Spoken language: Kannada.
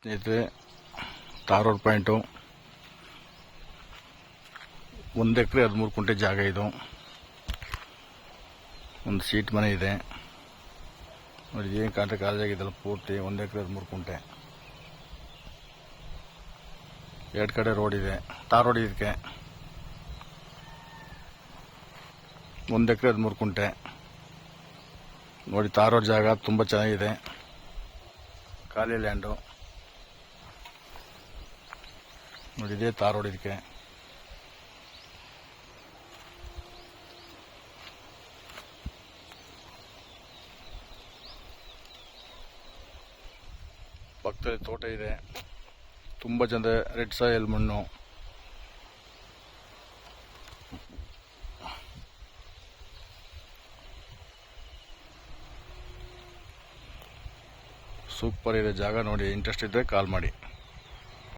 ಸ್ನೇಹಿತರೆ, ತಾರೋಡ್ ಪಾಯಿಂಟು 1 ಎಕರೆ 13 ಕುಂಟೆ ಜಾಗ. ಇದು ಒಂದು ಸೀಟ್ ಮನೆ ಇದೆ ನೋಡಿ. ಏನು ಕಾಂಟ್ರಾಕ್ಟ್ ಕಾಲೇಜಾಗಿದ್ದಲ್ಲ ಪೂರ್ತಿ 1 ಎಕರೆ 13 ಕುಂಟೆ. 2 ಕಡೆ ರೋಡ್ ಇದೆ, ತಾರ್ ರೋಡ್. ಇದಕ್ಕೆ 1 ಎಕರೆ 13 ಕುಂಟೆ ನೋಡಿ. ತಾರ್ ರೋಡ್ ಜಾಗ ತುಂಬ ಚೆನ್ನಾಗಿದೆ, ಖಾಲಿ ಲ್ಯಾಂಡು ನೋಡಿ. ಇದೇ ತಾರ್ ರೋಡ್. ಇದಕ್ಕೆ ಪಕ್ಕದಲ್ಲಿ ತೋಟ ಇದೆ, ತುಂಬ ಚಂದ. ರೆಡ್ ಸಾಯಿಲ್ ಮಣ್ಣು, ಸೂಪರ್ ಇದೆ ಜಾಗ ನೋಡಿ. ಇಂಟ್ರೆಸ್ಟ್ ಇದ್ದರೆ ಕಾಲ್ ಮಾಡಿ.